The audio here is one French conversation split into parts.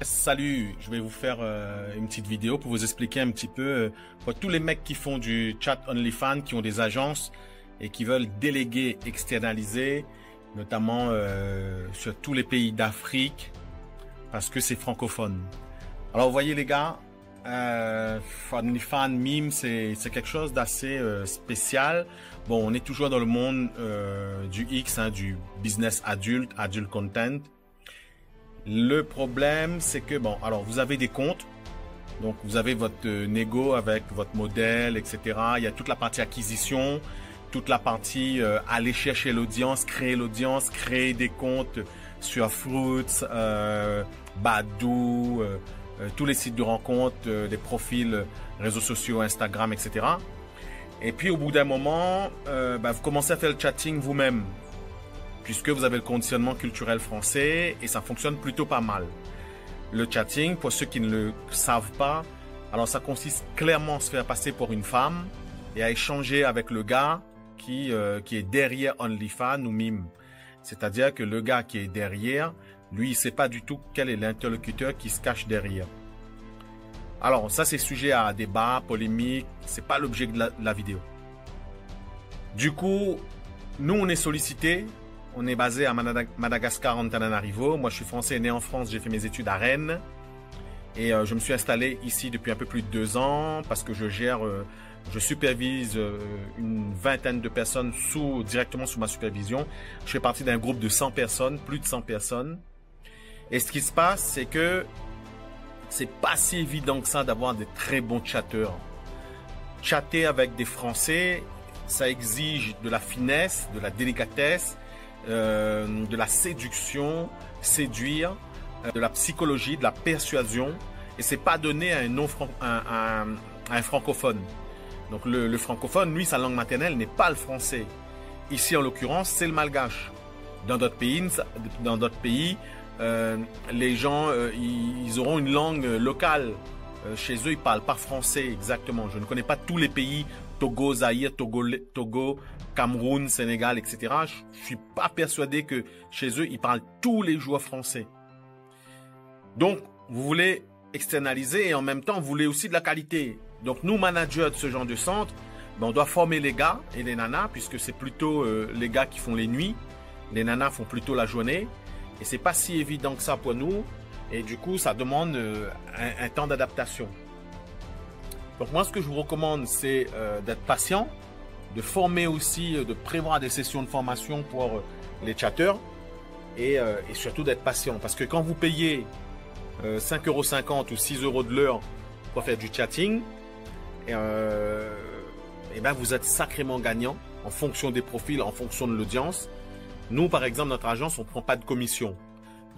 Salut, je vais vous faire une petite vidéo pour vous expliquer un petit peu pour tous les mecs qui font du chat OnlyFans, qui ont des agences et qui veulent déléguer, externaliser, notamment sur tous les pays d'Afrique parce que c'est francophone. Alors vous voyez les gars, OnlyFans, mime, c'est quelque chose d'assez spécial. Bon, on est toujours dans le monde du X, hein, du business adulte, adult content. Le problème, c'est que, bon, alors vous avez des comptes, donc vous avez votre négo avec votre modèle, etc. Il y a toute la partie acquisition, toute la partie aller chercher l'audience, créer des comptes sur Fruits, Badoo, tous les sites de rencontres, des profils réseaux sociaux, Instagram, etc. Et puis au bout d'un moment, vous commencez à faire le chatting vous-même, puisque vous avez le conditionnement culturel français et ça fonctionne plutôt pas mal. Le chatting, pour ceux qui ne le savent pas, alors ça consiste clairement à se faire passer pour une femme et à échanger avec le gars qui est derrière OnlyFans ou Mime. C'est-à-dire que le gars qui est derrière, lui, il ne sait pas du tout quel est l'interlocuteur qui se cache derrière. Alors ça, c'est sujet à débat, polémique, c'est pas l'objet de la vidéo. Du coup, nous, on est sollicités. On est basé à Madagascar, Antananarivo. Moi, je suis français, né en France. J'ai fait mes études à Rennes. Et je me suis installé ici depuis un peu plus de 2 ans parce que je supervise une vingtaine de personnes directement sous ma supervision. Je fais partie d'un groupe de 100 personnes, plus de 100 personnes. Et ce qui se passe, c'est que c'est pas si évident que ça d'avoir des très bons chatteurs. Chatter avec des Français, ça exige de la finesse, de la délicatesse, de la séduction, séduire, de la psychologie, de la persuasion, et c'est pas donné à un francophone. Donc le francophone, lui, sa langue maternelle n'est pas le français. Ici, en l'occurrence, c'est le malgache. Dans d'autres pays, les gens, ils auront une langue locale. Chez eux, ils parlent pas français exactement. Je ne connais pas tous les pays, Togo, Zaïre, Togo, Cameroun, Sénégal, etc. Je suis pas persuadé que chez eux, ils parlent tous les jours français. Donc, vous voulez externaliser et en même temps, vous voulez aussi de la qualité. Donc, nous, managers de ce genre de centre, on doit former les gars et les nanas, puisque c'est plutôt les gars qui font les nuits. Les nanas font plutôt la journée. Et c'est pas si évident que ça pour nous. Et du coup, ça demande un temps d'adaptation. Donc moi, ce que je vous recommande, c'est d'être patient, de former aussi, de prévoir des sessions de formation pour les chatteurs et surtout d'être patient. Parce que quand vous payez 5,50 € ou 6 € de l'heure pour faire du chatting, vous êtes sacrément gagnant en fonction des profils, en fonction de l'audience. Nous, par exemple, notre agence, on ne prend pas de commission.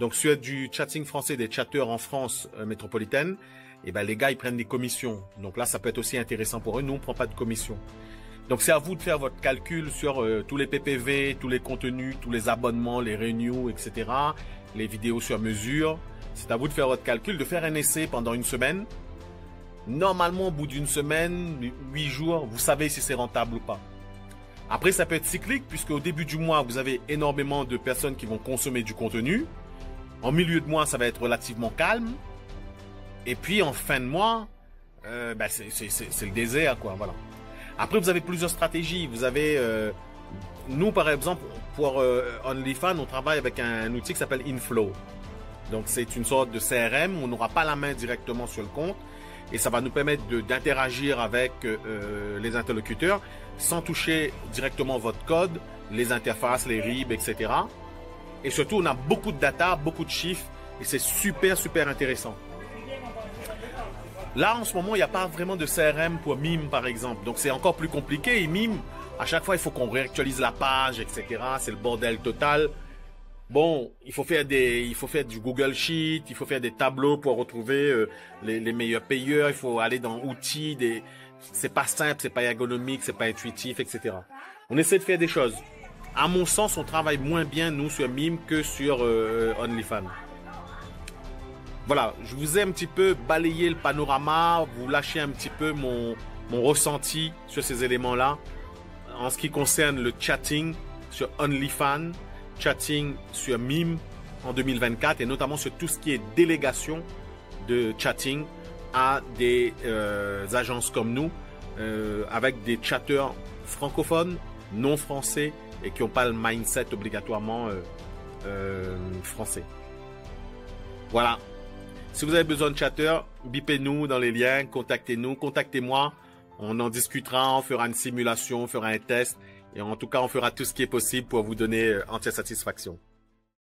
Donc, sur du chatting français, des chatteurs en France métropolitaine, les gars, ils prennent des commissions. Donc là, ça peut être aussi intéressant pour eux. Nous, on ne prend pas de commission. Donc, c'est à vous de faire votre calcul sur tous les PPV, tous les contenus, tous les abonnements, les renews, etc. Les vidéos sur mesure. C'est à vous de faire votre calcul, de faire un essai pendant une semaine. Normalement, au bout d'une semaine, 8 jours, vous savez si c'est rentable ou pas. Après, ça peut être cyclique, puisque au début du mois, vous avez énormément de personnes qui vont consommer du contenu. En milieu de mois, ça va être relativement calme. Et puis, en fin de mois, c'est le désert, quoi. Voilà. Après, vous avez plusieurs stratégies. Vous avez, nous, par exemple, pour OnlyFans, on travaille avec un outil qui s'appelle Inflow. Donc, c'est une sorte de CRM où on n'aura pas la main directement sur le compte. Et ça va nous permettre d'interagir avec les interlocuteurs sans toucher directement votre code, les interfaces, les RIB, etc. Et surtout, on a beaucoup de data, beaucoup de chiffres et c'est super, super intéressant. Là, en ce moment, il n'y a pas vraiment de CRM pour Mime, par exemple. Donc, c'est encore plus compliqué. Et Mime, à chaque fois, il faut qu'on réactualise la page, etc. C'est le bordel total. Bon, il faut faire du Google Sheet, il faut faire des tableaux pour retrouver les meilleurs payeurs. Il faut aller dans outils. C'est pas simple, c'est pas ergonomique, c'est pas intuitif, etc. On essaie de faire des choses. À mon sens, on travaille moins bien, nous, sur Mime que sur OnlyFans. Voilà, je vous ai un petit peu balayé le panorama, vous lâchez un petit peu mon ressenti sur ces éléments-là. En ce qui concerne le chatting sur OnlyFans, chatting sur Mime, en 2024 et notamment sur tout ce qui est délégation de chatting à des agences comme nous avec des chatteurs francophones, non français et qui n'ont pas le mindset obligatoirement français. Voilà. Si vous avez besoin de chatteurs, bipez-nous dans les liens, contactez-nous, contactez-moi. On en discutera, on fera une simulation, on fera un test. Et en tout cas, on fera tout ce qui est possible pour vous donner entière satisfaction.